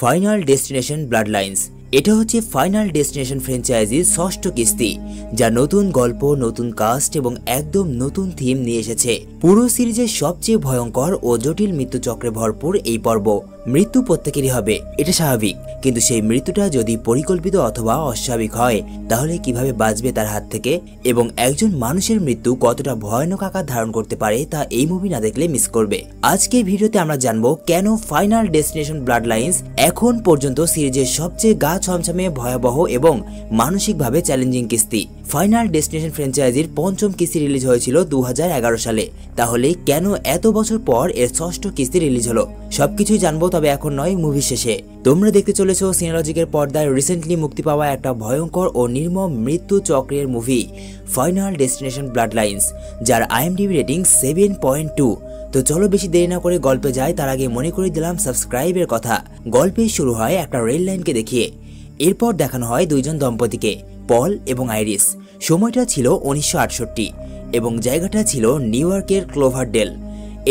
Final destination ব্লাডলাইন্স এটা হচ্ছে final destination ফ্র্যাঞ্চাইজির ষষ্ঠ কিস্তি, যা নতুন গল্প, নতুন কাস্ট এবং একদম নতুন থিম নিয়ে এসেছে। পুরো সিরিজের সবচেয়ে ভয়ঙ্কর ও জটিল মৃত্যুচক্রে ভরপুর এই পর্ব। মৃত্যু প্রত্যেকেরই হবে, এটা স্বাভাবিক, কিন্তু সেই মৃত্যুটা যদি পরিকল্পিত অথবা অস্বাভাবিক হয় তাহলে কিভাবে বাঁচবে তার হাত থেকে, এবং একজন মানুষের মৃত্যু কতটা ভয়ানক আকার ধারণ করতে পারে তা এই মুভি না দেখলে মিস করবে। আজকের ভিডিওতে আমরা জানবো কেন ফাইনাল ডেস্টিনেশন ব্লাডলাইন্স এখন পর্যন্ত সিরিজের সবচেয়ে গা ছমছমে, ভয়াবহ এবং মানসিকভাবে চ্যালেঞ্জিং কিস্তি। ফাইনাল ডেস্টিনেশন ফ্র্যাঞ্চাইজির পঞ্চম কিস্তি রিলিজ হয়েছিল 2011 সালে। তাহলে কেন এত বছর পর এর ষষ্ঠ কিস্তি রিলিজ হলো সবকিছুই জানবো, তবে এখন নয়, মুভি শেষে। তোমরা দেখতে চলেছো সিনেলজিকের পর্দায় রিসেন্টলি মুক্তি পাওয়া একটা ভয়ঙ্কর ও নির্মম মৃত্যু চক্রের মুভি ফাইনাল ডেস্টিনেশন ব্লাডলাইন্স, যার IMDb রেটিং 7.2। তো চলো বেশি দেরি না করে গল্পে যাই। তার আগে মনে করে দিলাম সাবস্ক্রাইবের কথা। গল্পে শুরু হয় একটা রেল লাইনকে দেখিয়ে। এরপর দেখানো হয় দুইজন দম্পতিকে, পল এবং আইরিস। সময়টা ছিল 1968 এবং জায়গাটা ছিল নিউ ইয়র্কের ক্লোভারডেল।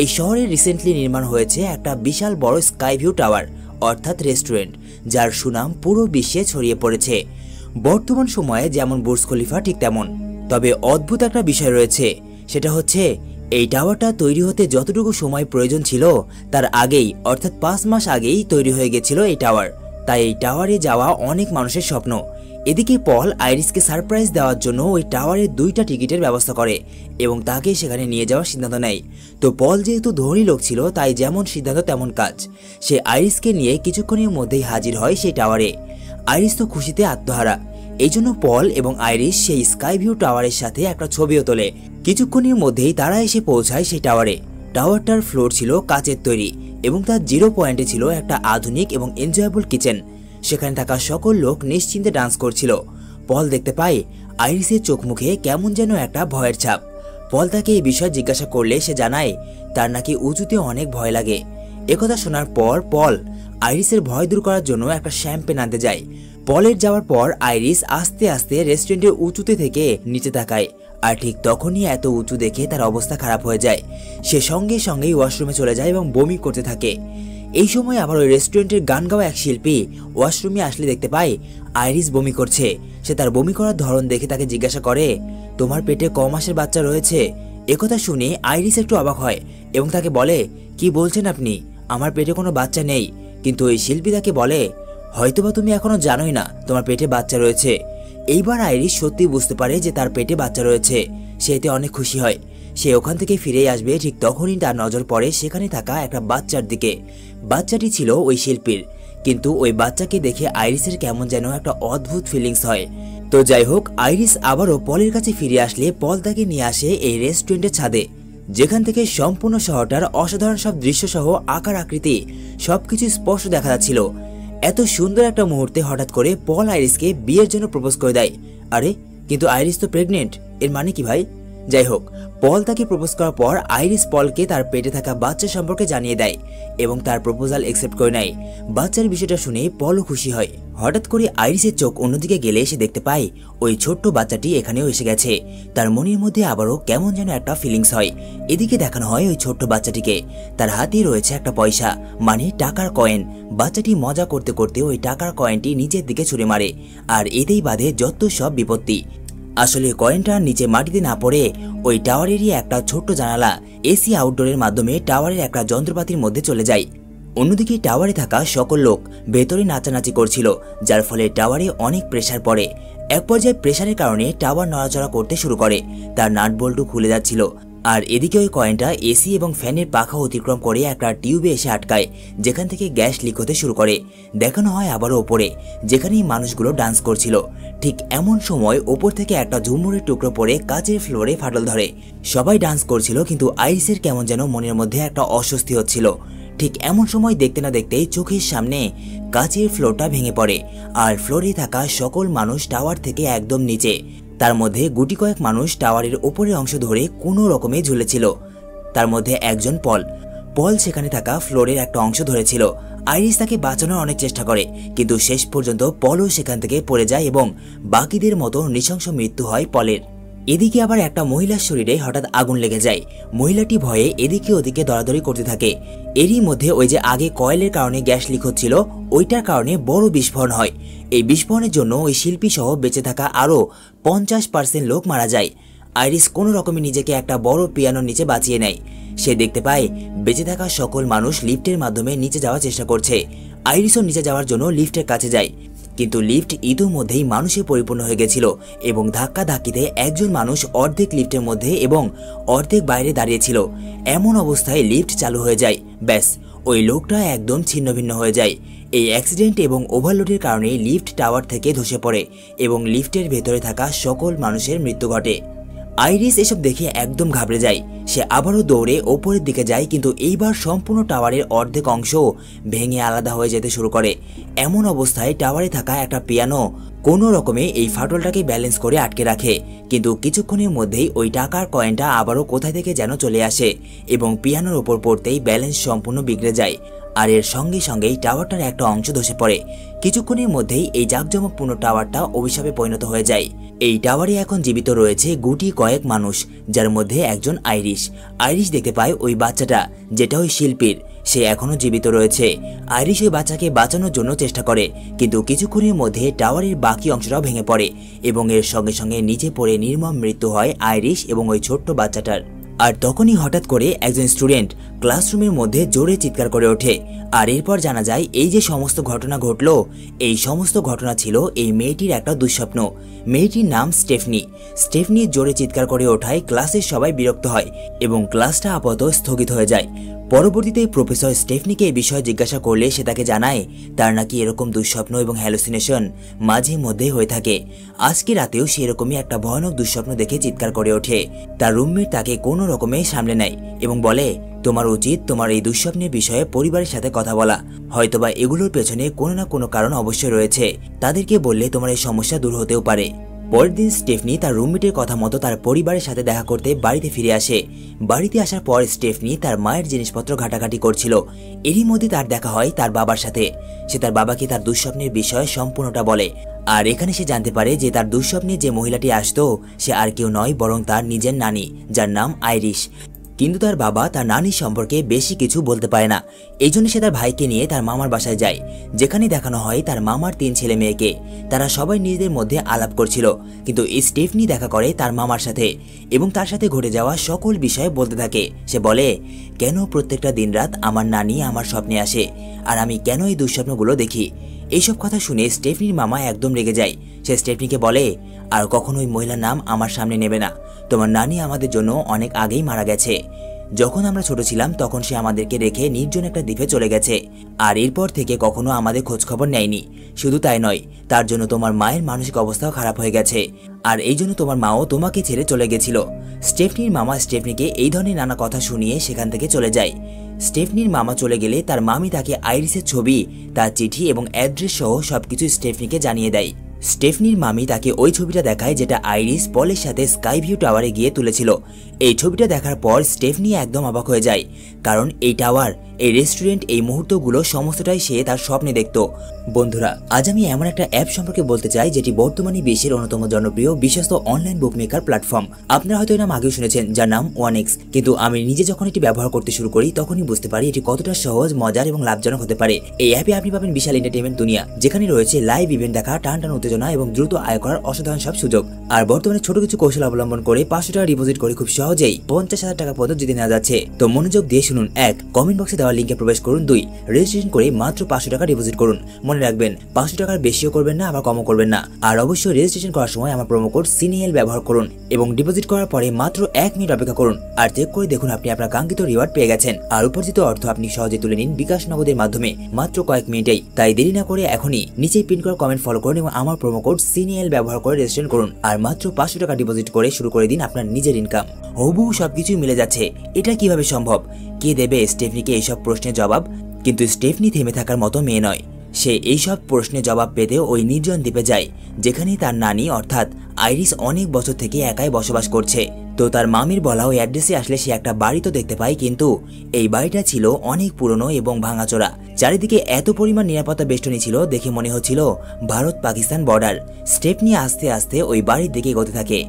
এই শহরে রিসেন্টলি নির্মাণ হয়েছে একটা বিশাল বড় স্কাই ভিউ টাওয়ার, অর্থাৎ রেস্টুরেন্ট, যার সুনাম পুরো বিশ্বে ছড়িয়ে পড়েছে। বর্তমান সময়ে যেমন বুর্জ খলিফা ঠিক তেমন। তবে অদ্ভুত একটা বিষয় রয়েছে, সেটা হচ্ছে এই টাওয়ারটা তৈরি হতে যতটুকু সময় প্রয়োজন ছিল তার আগেই, অর্থাৎ 5 মাস আগেই তৈরি হয়ে গেছিল এই টাওয়ার। তাই এই টাওয়ারে যাওয়া অনেক মানুষের স্বপ্ন। এদিকে পল আইরিসকে সারপ্রাইজ দেওয়ার জন্য ওই টাওয়ারে 2টা টিকিটের ব্যবস্থা করে এবং তাকে সেখানে নিয়ে যাওয়ার সিদ্ধান্ত নেয়। তো পল যেহেতু ধনী লোক ছিল, তাই যেমন সিদ্ধান্ত তেমন কাজ। সে আইরিসকে নিয়ে কিছুক্ষণের মধ্যেই হাজির হয় সেই টাওয়ারে। আইরিস তো খুশিতে আত্মহারা। এই জন্য পল এবং আইরিস সেই স্কাই ভিউ টাওয়ারের সাথে একটা ছবিও তোলে। কিছুক্ষণের মধ্যেই তারা এসে পৌঁছায় সেই টাওয়ারে। টাওয়ারটার ফ্লোর ছিল কাচের তৈরি এবং তার 0 পয়েন্টে ছিল একটা আধুনিক এবং এনজয়েবল কিচেন। সেখানে থাকা সকল লোক নিশ্চিন্তে ডান্স করছিল। পল দেখতে পায় আইরিসের চোখ মুখে কেমন যেন একটা ভয়ের ছাপ। পল তাকে এই বিষয়ে জিজ্ঞাসা করলে সে জানায় তার নাকি উঁচুতে অনেক ভয় লাগে। একথা শোনার পর পল আইরিসের ভয় দূর করার জন্য একটা শ্যাম্পেন আনতে যায়। পলের যাওয়ার পর আইরিস আস্তে আস্তে রেস্টুরেন্টের উঁচুতে থেকে নিচে তাকায়, আর ঠিক তখনই এত উঁচু দেখে তার অবস্থা খারাপ হয়ে যায়। সে সঙ্গে সঙ্গেই ওয়াশরুমে চলে যায় এবং বমি করতে থাকে। এই সময় আবার ওই রেস্টুরেন্টের গান গাওয়া এক শিল্পী ওয়াশরুমে আসলে দেখতে পায় আইরিস বমি করছে। সে তার বমি করার ধরন দেখে তাকে জিজ্ঞাসা করে, তোমার পেটে ক মাসের বাচ্চা রয়েছে? একথা শুনে আইরিস একটু অবাক হয় এবং তাকে বলে, কি বলছেন আপনি? আমার পেটে কোনো বাচ্চা নেই। কিন্তু ওই শিল্পী তাকে বলে, হয়তোবা তুমি এখনো জানোই না তোমার পেটে বাচ্চা রয়েছে। এইবার আইরিস সত্যি বুঝতে পারে যে তার পেটে বাচ্চা রয়েছে। সে এতে অনেক খুশি হয়। সে ওখান থেকে ফিরে আসবে, ঠিক তখনই তার নজর পড়ে সেখানে থাকা একটা বাচ্চার দিকে। বাচ্চাটি ছিল ওই শিল্পীর, কিন্তু ওই বাচ্চাকে দেখে আইরিসের কেমন যেন একটা অদ্ভুত ফিলিংস হয়। তো যাই হোক, আইরিস আবারও পলের কাছে ফিরে আসলে পল তাকে নিয়ে আসে এই রেস্টুরেন্টের ছাদে, যেখান থেকে সম্পূর্ণ শহরটার অসাধারণ সব দৃশ্য সহ আকার আকৃতি সবকিছু স্পষ্ট দেখা যাচ্ছিল। এত সুন্দর একটা মুহূর্তে হঠাৎ করে পল আইরিসকে বিয়ের জন্য প্রপোজ করে দেয়। আরে কিন্তু আইরিস তো প্রেগনেন্ট, এর মানে কি ভাই? যাই হোক, পল তাকে প্রপোজ করার পর আইরিস পলকে তার পেটে থাকা বাচ্চা সম্পর্কে জানিয়ে দেয় এবং তার প্রপোজাল অ্যাকসেপ্ট করে নেয়। বাচ্চার বিষয়টা শুনে পলও খুশি হয়। হঠাৎ করে আইরিসের চোখ অন্যদিকে গেলে সে দেখতে পায় ওই ছোট্ট বাচ্চাটি এখানেও এসে গেছে। তার মনের মধ্যে আবারও কেমন যেন একটা ফিলিংস হয়। এদিকে দেখানো হয় ওই ছোট্ট বাচ্চাটিকে, তার হাতে রয়েছে একটা পয়সা, মানে টাকার কয়েন। বাচ্চাটি মজা করতে করতে ওই টাকার কয়েনটি নিচের দিকে ছুঁড়ে মারে, আর এতেই বাধে যত সব বিপত্তি। আসলে কয়েনটা নিচে মাটিতে না পড়ে ওই টাওয়ারেরই একটা ছোট্ট জানালা এসি আউটডোরের মাধ্যমে টাওয়ারের একটা যন্ত্রপাতির মধ্যে চলে যায়। অন্যদিকে টাওয়ারে থাকা সকল লোক ভেতরে নাচানাচি করছিল, যার ফলে টাওয়ারে অনেক প্রেসার পড়ে। এক পর্যায়ে প্রেসারের কারণে টাওয়ার নড়াচড়া করতে শুরু করে, তার নাট বল্টু খুলে যাচ্ছিল। আর এদিকে ওই কয়েনটা এসি এবং ফ্যানের পাখা অতিক্রম করে একটা টিউবে এসে আটকায়, যেখান থেকে গ্যাস লিক হতে শুরু করে। দেখানো হয় আবারও ওপরে, যেখানেই মানুষগুলো ডান্স করছিল। ঠিক এমন সময় ওপর থেকে একটা ঝুমুরের টুকরো পড়ে কাচের ফ্লোরে ফাটল ধরে। সবাই ডান্স করছিল, কিন্তু আইরিসের কেমন যেন মনের মধ্যে একটা অস্বস্তি হচ্ছিল। ঠিক এমন সময় দেখতে না দেখতেই চোখের সামনে কাচের ফ্লোরটা ভেঙে পড়ে, আর ফ্লোরে থাকা সকল মানুষ টাওয়ার থেকে একদম নিচে। তার মধ্যে গুটি কয়েক মানুষ টাওয়ারের উপরের অংশ ধরে কোনো রকমে ঝুলেছিল। তার মধ্যে একজন পল সেখানে থাকা ফ্লোরের একটা অংশ ধরেছিল। আইরিস তাকে বাঁচানোর অনেক চেষ্টা করে, কিন্তু শেষ পর্যন্ত পলও সেখান থেকে পড়ে যায় এবং বাকিদের মতো নৃশংস মৃত্যু হয় পলের। এদিকে আবার একটা মহিলার শরীরে হঠাৎ আগুন লেগে যায়। মহিলাটি ভয়ে এদিকে ওদিকে দৌড়াদৌড়ি করতে থাকে। এরই মধ্যে ওই যে আগে কয়েলের কারণে গ্যাস লিক হচ্ছিল, ওইটার কারণে বড় বিস্ফোরণ হয়। এই বিস্ফোরণের জন্য ওই শিল্পী সহ বেঁচে থাকা আরো 50% লোক মারা যায়। আইরিস কোনো রকমে নিজেকে একটা বড় পিয়ানোর নিচে বাঁচিয়ে নেয়। সে দেখতে পায় বেঁচে থাকা সকল মানুষ লিফটের মাধ্যমে নিচে যাওয়ার চেষ্টা করছে। আইরিসও নিচে যাওয়ার জন্য লিফটের কাছে যায়, কিন্তু লিফট ইতিমধ্যেই মানুষে পরিপূর্ণ হয়ে গেছিল এবং ধাক্কা ধাক্কিতে একজন মানুষ অর্ধেক লিফটের মধ্যে এবং অর্ধেক বাইরে দাঁড়িয়েছিল। এমন অবস্থায় লিফট চালু হয়ে যায়। ব্যাস, ওই লোকটা একদম ছিন্নভিন্ন হয়ে যায়। এই অ্যাক্সিডেন্ট এবং ওভারলোডের কারণে লিফট টাওয়ার থেকে ধসে পড়ে এবং লিফটের ভেতরে থাকা সকল মানুষের মৃত্যু ঘটে। আইরিস এসব দেখে একদম ঘাবড়ে যায়। সে আবারও দৌড়ে ওপরের দিকে যায়, কিন্তু এইবার সম্পূর্ণ টাওয়ারের অর্ধেক অংশ ভেঙে আলাদা হয়ে যেতে শুরু করে। এমন অবস্থায় টাওয়ারে থাকা একটা পিয়ানো কোনো রকমে এই ফাটলটাকে ব্যালেন্স করে আটকে রাখে, কিন্তু কিছুক্ষণের মধ্যেই ওই টাকার কয়েনটা আবারও কোথা থেকে যেন চলে আসে এবং পিয়ানোর ওপর পড়তেই ব্যালেন্স সম্পূর্ণ বিগড়ে যায়। আর এর সঙ্গে সঙ্গেই টাওয়ারটার একটা অংশ ধসে পড়ে। কিছুক্ষণের মধ্যেই এই জাঁকজমকপূর্ণ টাওয়ারটা অভিশাপে পরিণত হয়ে যায়। এই টাওয়ারে এখন জীবিত রয়েছে গুটি কয়েক মানুষ, যার মধ্যে একজন আইরিশ। আইরিশ দেখতে পায় ওই বাচ্চাটা, যেটা ওই শিল্পীর, সে এখনো জীবিত রয়েছে। আইরিশ ওই বাচ্চাকে বাঁচানোর জন্য চেষ্টা করে, কিন্তু কিছুক্ষণের মধ্যে টাওয়ারের বাকি অংশটাও ভেঙে পড়ে এবং এর সঙ্গে সঙ্গে নিচে পড়ে নির্মম মৃত্যু হয় আইরিশ এবং ওই ছোট্ট বাচ্চাটার। আর তখনই হঠাৎ করে একজন স্টুডেন্ট ক্লাসরুমের মধ্যে জোরে চিৎকার করে ওঠে। আর এরপর জানা যায় এই যে সমস্ত ঘটনা ঘটলো, এই সমস্ত ঘটনা ছিল এই মেয়েটির একটা দুঃস্বপ্ন। মেয়েটির নাম স্টেফনি। স্টেফনি জোরে চিৎকার করে ওঠায় ক্লাসের সবাই বিরক্ত হয় এবং ক্লাসটা আপাতত স্থগিত হয়ে যায়। পরবর্তীতে প্রফেসর স্টেফনিকে এই বিষয়ে জিজ্ঞাসা করলে সে তাকে জানায় তার নাকি এরকম দুঃস্বপ্ন এবং হ্যালুসিনেশন মাঝে মধ্যে হয়ে থাকে। আজকে রাতেও সে এরকমই একটা ভয়ানক দুঃস্বপ্ন দেখে চিৎকার করে ওঠে। তার রুমমেট তাকে কোনো রকমে সামলে নেয় এবং বলে, তোমার উচিত তোমার এই দুঃস্বপ্নের বিষয়ে পরিবারের সাথে কথা বলা। হয়তোবা এগুলোর পেছনে কোনো না কোনো কারণ অবশ্যই রয়েছে, তাদেরকে বললে তোমার এই সমস্যা দূর হতেও পারে। পরের দিন স্টেফনি তার রুমমেটের কথা মতো তার পরিবারের সাথে দেখা করতে বাড়িতে ফিরে আসে। বাড়িতে আসার পর স্টেফনি তার মায়ের জিনিসপত্র ঘাটাঘাটি করছিল। এরই মধ্যে তার দেখা হয় তার বাবার সাথে। সে তার বাবাকে তার দুঃস্বপ্নের বিষয়ে সম্পূর্ণটা বলে। আর এখানে সে জানতে পারে যে তার দুঃস্বপ্নে যে মহিলাটি আসতো সে আর কেউ নয় বরং তার নিজের নানি, যার নাম আইরিশ। কিন্তু তার বাবা তার নানির সম্পর্কে বেশি কিছু বলতে পারে না। এই জন্য সে তার ভাইকে নিয়ে তার মামার বাসায় যায়, যেখানে দেখানো হয় তার মামার 3 ছেলে মেয়েকে। তারা সবাই নিজেদের মধ্যে আলাপ করছিল, কিন্তু স্টেফনি দেখা করে তার মামার সাথে এবং তার সাথে ঘটে যাওয়া সকল বিষয়ে বলতে থাকে। সে বলে, কেন প্রত্যেকটা দিনরাত আমার নানি আমার স্বপ্নে আসে আর আমি কেন এই দুঃস্বপ্নগুলো দেখি। এইসব কথা শুনে স্টেফনির মামা একদম রেগে যায়। সে স্টেফনিকে বলে, আর কখনো ওই মহিলার নাম আমার সামনে নেবে না। তোমার নানি আমাদের জন্য অনেক আগেই মারা গেছে। যখন আমরা ছোট ছিলাম তখন সে আমাদেরকে রেখে নির্জন একটা দ্বীপে চলে গেছে, আর এরপর থেকে কখনো আমাদের খোঁজ খবর নেয়নি। শুধু তাই নয়, তার জন্য তোমার মায়ের মানসিক অবস্থাও খারাপ হয়ে গেছে, আর এই জন্য তোমার মাও তোমাকে ছেড়ে চলে গেছিল। স্টেফনির মামা স্টেফনিকে এই ধরনের নানা কথা শুনিয়ে সেখান থেকে চলে যায়। স্টেফনির মামা চলে গেলে তার মামি তাকে আইরিসের ছবি, তার চিঠি এবং অ্যাড্রেস সহ সবকিছু স্টেফনিকে জানিয়ে দেয়। স্টেফনির মামি তাকে ওই ছবিটা দেখায় যেটা আইরিস পলের সাথে স্কাই ভিউ টাওয়ারে গিয়ে তুলেছিল। এই ছবিটা দেখার পর স্টেফনি একদম অবাক হয়ে যায়, কারণ এই টাওয়ার, এই রেস্টুরেন্ট, এই মুহূর্তগুলো সমস্তটাই সে তার স্বপ্নে দেখত। বন্ধুরা, আজ আমি এমন একটা অ্যাপ সম্পর্কে বলতে চাই যেটি বর্তমানে বিশ্বের অন্যতম জনপ্রিয় বিশ্বস্ত অনলাইন বুক মেকার প্ল্যাটফর্ম। আপনারা হয়তো এর নাম আগেও শুনেছেন, যার নাম 1x। কিন্তু আমি নিজে যখন এটি ব্যবহার করতে শুরু করি তখনই বুঝতে পারি এটি কতটা সহজ, মজার এবং লাভজনক হতে পারে। এই অ্যাপে আপনি পাবেন বিশাল এন্টারটেইনমেন্ট দুনিয়া, যেখানে রয়েছে লাইভ ইভেন্ট দেখা, টান উত্তেজনা এবং দ্রুত আয় করার অসাধারণ সব সুযোগ। আর বর্তমানে ছোট কিছু কৌশল অবলম্বন করে 500 টাকা ডিপোজিট করে খুব সহজেই 50,000 টাকা পর্যন্ত জিতে নেওয়া যাচ্ছে। তো মনোযোগ দিয়ে শুনুন। 1, কমেন্ট বক্সে দেওয়া লিঙ্কে প্রবেশ করুন। 2, রেজিস্ট্রেশন করে মাত্র 500 টাকা ডিপোজিট করুন। মনে রাখবেন, 500 টাকার বেশিও করবেন না, আবার কমও করবেন না। আর অবশ্যই রেজিস্ট্রেশন করার সময় আমার প্রোমো কোড সিনিএল ব্যবহার করুন এবং ডিপোজিট করার পরে মাত্র 1 মিনিট অপেক্ষা করুন। আর চেক করে দেখুন আপনি আপনার কাঙ্ক্ষিত রিওয়ার্ড পেয়ে গেছেন। আর উপার্জিত অর্থ আপনি সহজে তুলে নিন বিকাশ নগদের মাধ্যমে মাত্র কয়েক মিনিটেই। তাই দেরি না করে এখনই নিচেই পিন করা কমেন্ট ফলো করুন এবং আমার প্রোমো কোড সিনিএল ব্যবহার করে রেজিস্ট্রেশন করুন। আর মাত্র 500 টাকা ডিপোজিট করে শুরু করে দিন আপনার নিজের ইনকাম। হুবহু সবকিছুই মিলে যাচ্ছে। এটা কিভাবে সম্ভব? কে দেবে স্টেফনিকে এইসব প্রশ্নের জবাব? কিন্তু স্টেফনি থেমে থাকার মতো মেয়ে নয়। সে এইসব প্রশ্নের জবাব পেতে ওই নির্জন দ্বীপে যায়, যেখানে তার নানি অর্থাৎ আইরিস অনেক বছর থেকে একাই বসবাস করছে। তো তো তার মামির বলা ওই অ্যাড্রেসে আসলে সে একটা বাড়ি তো দেখতে পায়, কিন্তু এই বাড়িটা ছিল অনেক পুরনো এবং ভাঙাচোরা। চারিদিকে এত পরিমাণ নিরাপত্তা বেষ্টনী ছিল, দেখে মনে হচ্ছিল ভারত পাকিস্তান বর্ডার। স্টেফনি আস্তে আস্তে ওই বাড়ির দিকে এগোতে থাকে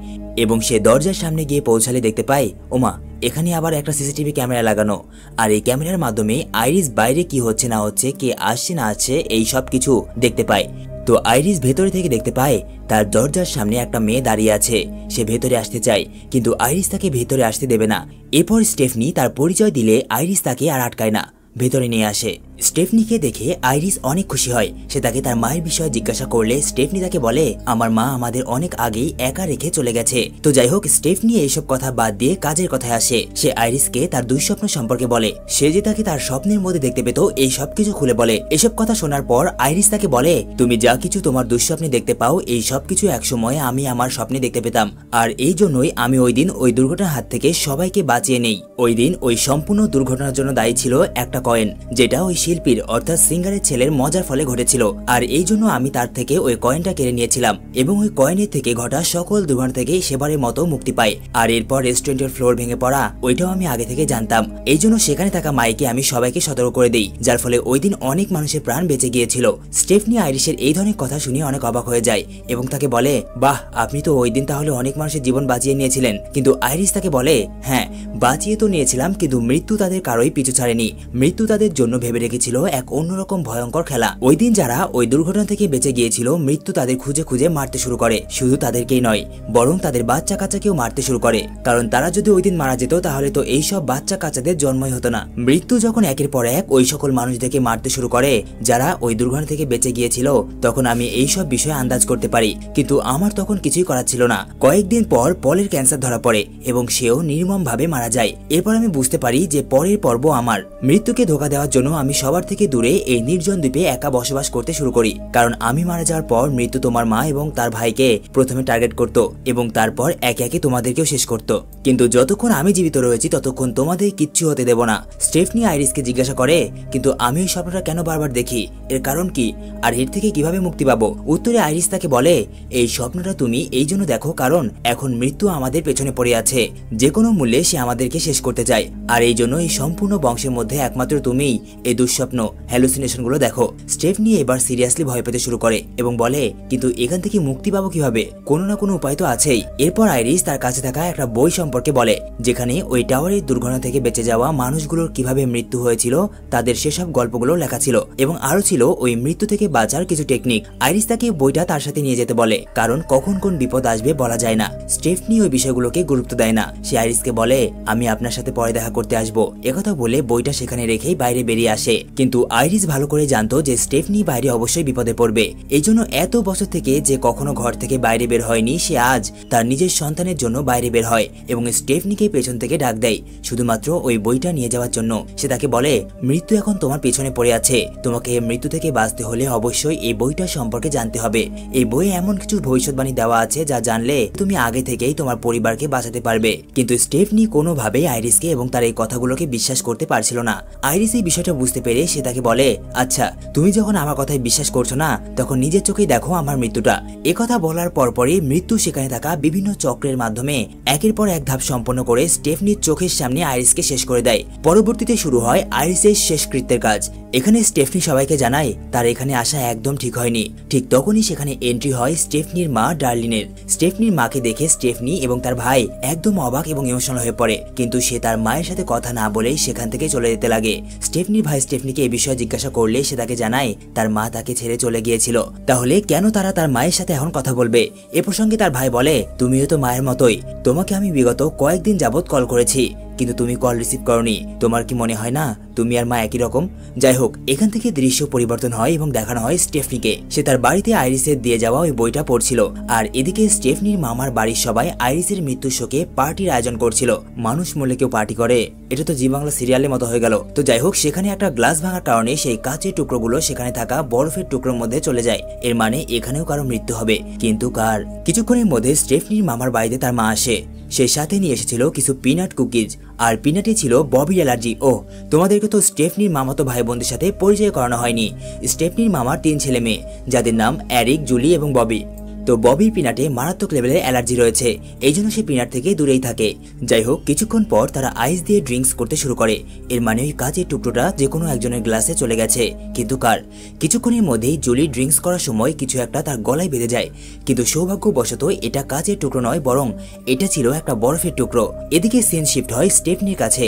এবং সে দরজার সামনে গিয়ে পৌঁছালে দেখতে পায় ওমা, এখানে আবার একটা সিসিটিভি ক্যামেরা লাগানো। আর এই ক্যামেরার মাধ্যমে আইরিস বাইরে কি হচ্ছে না হচ্ছে, কে আসছে না আসছে, এই সব কিছু দেখতে পায়। তো আইরিস ভেতরে থেকে দেখতে পায় তার দরজার সামনে একটা মেয়ে দাঁড়িয়ে আছে। সে ভেতরে আসতে চায়, কিন্তু আইরিস তাকে ভেতরে আসতে দেবে না। এরপর স্টেফনি তার পরিচয় দিলে আইরিস তাকে আর আটকায় না, ভেতরে নিয়ে আসে। স্টেফনিকে দেখে আইরিস অনেক খুশি হয়। সে তাকে তার মায়ের বিষয়ে জিজ্ঞাসা করলে স্টেফনি তাকে বলে, আমার মা আমাদের অনেক আগেই একা রেখে চলে গেছে। তো যাই হোক, স্টেফনি এইসব কথা বাদ দিয়ে কাজের কথায় আসে। সে আইরিসকে তার দুঃস্বপ্ন সম্পর্কে বলে, সে যে তাকে তার স্বপ্নের মধ্যে দেখতে পেত এই সব কিছু খুলে বলে। এসব কথা শোনার পর আইরিস তাকে বলে, তুমি যা কিছু তোমার দুঃস্বপ্নে দেখতে পাও এই সব কিছু একসময় আমি আমার স্বপ্নে দেখতে পেতাম, আর এই জন্যই আমি ওই দিন ওই দুর্ঘটনার হাত থেকে সবাইকে বাঁচিয়ে নেই। ওই দিন ওই সম্পূর্ণ দুর্ঘটনার জন্য দায়ী ছিল একটা কয়েন, যেটা ওই শিল্পীর অর্থাৎ সিঙ্গারের ছেলের মজার ফলে ঘটেছিল। আর এই জন্য আমি তার থেকে ওই কয়েনটা কেড়ে নিয়েছিলাম এবং ওই কয়েনের থেকে ঘটা সকল দুর্ঘটনা থেকে সেবারের মতো মুক্তি পাই। আর এরপর রেস্টুরেন্টের ফ্লোর ভেঙে পড়া, ওইটাও আমি আগে থেকে জানতাম। এই জন্য সেখানে থাকা মাইকে আমি সবাইকে সতর্ক করে দিই, যার ফলে ওই দিন অনেক মানুষের প্রাণ বেঁচে গিয়েছিল। স্টেফনি আইরিসের এই ধরনের কথা শুনে অনেক অবাক হয়ে যায় এবং তাকে বলে, বাহ, আপনি তো ওই দিন তাহলে অনেক মানুষের জীবন বাঁচিয়ে নিয়েছিলেন। কিন্তু আইরিস তাকে বলে, হ্যাঁ, বাঁচিয়ে তো নিয়েছিলাম, কিন্তু মৃত্যু তাদের কারোই পিছু ছাড়েনি। মৃত্যু তাদের জন্য ভেবে রেখেছিল এক অন্যরকম ভয়ঙ্কর খেলা। ওই দিন যারা ওই দুর্ঘটনা থেকে বেঁচে গিয়েছিল, মৃত্যু তাদের খুঁজে খুঁজে মারতে শুরু করে। শুধু তাদেরকেই নয়, বরং তাদের বাচ্চা কাচ্চাকেও মারতে শুরু করে, কারণ তারা যদি ওই দিন মারা যেত তাহলে তো এইসব বাচ্চা কাচ্চাদের জন্মই হতো না। মৃত্যু যখন একের পর এক ওই সকল মানুষদেরকে মারতে শুরু করে যারা ওই দুর্ঘটনা থেকে বেঁচে গিয়েছিল, তখন আমি এইসব বিষয়ে আন্দাজ করতে পারি, কিন্তু আমার তখন কিছুই করার ছিল না। কয়েকদিন পর পলের ক্যান্সার ধরা পড়ে এবং সেও নির্মম ভাবে মারা যায়। এরপর আমি বুঝতে পারি যে পরের পর্ব আমার। মৃত্যুকে ধোঁকা দেওয়ার জন্য আমি সবার থেকে দূরে এই নির্জন দ্বীপে একা বসবাস করতে শুরু করি, কারণ আমি মারা যাওয়ার পর মৃত্যু তোমার মা এবং তার ভাইকে প্রথমে টার্গেট করত এবং তারপর একে একে তোমাদেরকেও শেষ করত। কিন্তু যতক্ষণ আমি জীবিত রয়েছি ততক্ষণ তোমাদের কিচ্ছু হতে দেব না। স্টেফনি আইরিসকে জিজ্ঞাসা করে, কিন্তু আমি ওই স্বপ্নটা কেন বারবার দেখি, এর কারণ কি, আর এর থেকে কিভাবে মুক্তি পাবো? উত্তরে আইরিস তাকে বলে, এই স্বপ্নটা তুমি এই জন্য দেখো কারণ এখন মৃত্যু আমাদের পেছনে পড়ে আছে, যে কোনো মূল্যে সে আমাদেরকে শেষ করতে চায়। আর এই জন্য এই সম্পূর্ণ বংশের মধ্যে একমাত্র তুমিই এই দুঃস্বপ্ন হ্যালুসিনেশন গুলো দেখো। স্টেফনি এবার সিরিয়াসলি ভয় পেতে শুরু করে এবং বলে, কিন্তু এখান থেকে মুক্তি পাবো কিভাবে? কোনো না কোনো উপায় তো আছেই। এরপর আইরিস তার কাছে থাকা একটা বই সম্পর্কে বলে, যেখানে ওই টাওয়ারের দুর্ঘটনা থেকে বেঁচে যাওয়া মানুষগুলোর কিভাবে মৃত্যু হয়েছিল তাদের সেসব গল্পগুলো লেখা ছিল এবং আরো ছিল ওই মৃত্যু থেকে বাঁচার কিছু টেকনিক। আইরিস তাকে বইটা তার সাথে নিয়ে যেতে বলে, কারণ কখন কোন বিপদ আসবে বলা যায় না। স্টেফনি ওই বিষয়গুলোকে গুরুত্ব দেয় না। সে আইরিসকে বলে, আমি আপনার সাথে পরে দেখা করতে আসবো। একথা বলে বইটা সেখানে রেখেই বাইরে বেরিয়ে আসে। কিন্তু আইরিস ভালো করে জানতো যে স্টেফনি বাইরে অবশ্যই বিপদে পড়বে। এই জন্য এত বছর থেকে যে কখনো ঘর থেকে বাইরে বের হয়নি, সে আজ তার নিজের সন্তানের জন্য বাইরে বের হয় এবং স্টেফনিকে পেছন থেকে ডাক দেয় শুধুমাত্র ওই বইটা নিয়ে যাওয়ার জন্য। সে তাকে বলে, মৃত্যু এখন তোমার পেছনে পড়ে আছে, তোমাকে মৃত্যু থেকে বাঁচতে হলে অবশ্যই এই বইটা সম্পর্কে জানতে হবে। এই বইয়ে এমন কিছু ভবিষ্যৎবাণী দেওয়া আছে যা জানলে তুমি আগে থেকেই তোমার পরিবারকে বাঁচাতে পারবে। কিন্তু স্টেফনি কোনোভাবেই আইরিসকে এবং তার এই কথাগুলোকে বিশ্বাস করতে পারছিল না। আইরিস এই বিষয়টা বুঝতে পেরে সে তাকে বলে, আচ্ছা, তুমি যখন আমার কথায় বিশ্বাস করছো না, তখন নিজের চোখেই দেখো আমার মৃত্যুটা। একথা বলার পরপরই মৃত্যু সেখানে থাকা বিভিন্ন চক্রের মাধ্যমে একের পর এক ধাপ সম্পন্ন করে স্টেফনির চোখের সামনে আইরিসকে শেষ করে দেয়। পরবর্তীতে শুরু হয় আইরিসের শেষকৃত্যের কাজ। এখানে স্টেফনি সবাইকে জানায় তার এখানে আসা একদম ঠিক হয়নি। ঠিক তখনই সেখানে এন্ট্রি হয় স্টেফনির মা ডার্লিনের। স্টেফনির মাকে দেখে স্টেফনি এবং তার ভাই একদম অবাক এবং ইমোশনাল হয়ে পড়ে, কিন্তু সে তার মায়ের সাথে কথা না বলেই সেখান থেকে চলে যেতে লাগে। স্টেফনির ভাই স্টেফনিকে এই বিষয়ে জিজ্ঞাসা করলে সে তাকে জানায় তার মা তাকে ছেড়ে চলে গিয়েছিল, তাহলে কেন তারা তার মায়ের সাথে এখন কথা বলবে? এ প্রসঙ্গে তার ভাই বলে, তুমিও তো মায়ের মতোই, তোমাকে আমি বিগত কয়েকদিন যাবত কল করেছি কিন্তু তুমি কল রিসিভ করনি, তোমার কি মনে হয় না তুমি আর মা একই রকম? যাই হোক, এখান থেকে দৃশ্য পরিবর্তন হয় এবং দেখানো হয় স্টেফনিকে। সে তার বাড়িতে আইরিসের দিয়ে যাওয়া ওই বইটা পড়ছিল, আর এদিকে স্টেফনির মামার বাড়ির সবাই আইরিসের মৃত্যুর শোকে পার্টির আয়োজন করছিল। মানুষ মরলে কেউ পার্টি করে? এটা তো জি বাংলা সিরিয়ালের মতো হয়ে গেল। তো যাই হোক, সেখানে একটা গ্লাস ভাঙার কারণে সেই কাঁচের টুকরোগুলো সেখানে থাকা বরফের টুকরোর মধ্যে চলে যায়। এর মানে এখানেও কারো মৃত্যু হবে, কিন্তু কার? কিছুক্ষণের মধ্যে স্টেফনির মামার বাড়িতে তার মা আসে। সে সাথে নিয়ে এসেছিল কিছু পিনাট কুকিজ, আর পিনাটে ছিল ববির অ্যালার্জি। ও, তোমাদেরকে তো স্টেফনির মামাতো ভাই বোনদের সাথে পরিচয় করানো হয়নি। স্টেফনির মামার 3 ছেলে মেয়ে, যাদের নাম এরিক, জুলি এবং ববি। তো ববির পিনাটে মারাত্মক লেভেলের অ্যালার্জি রয়েছে, এই জন্য সে পিনাট থেকে দূরেই থাকে। যাই হোক, কিছুক্ষণ পর তারা আইস দিয়ে ড্রিঙ্কস করতে শুরু করে। এর মানে ওই কাচের টুকরোটা যে কোনো একজনের গ্লাসে চলে গেছে, কিন্তু কার? কিছুক্ষণের মধ্যেই জুলি ড্রিঙ্কস করার সময় কিছু একটা তার গলায় বেঁধে যায়, কিন্তু সৌভাগ্যবশত এটা কাচের টুকরো নয়, বরং এটা ছিল একটা বরফের টুকরো। এদিকে সিন শিফট হয় স্টেফনির কাছে।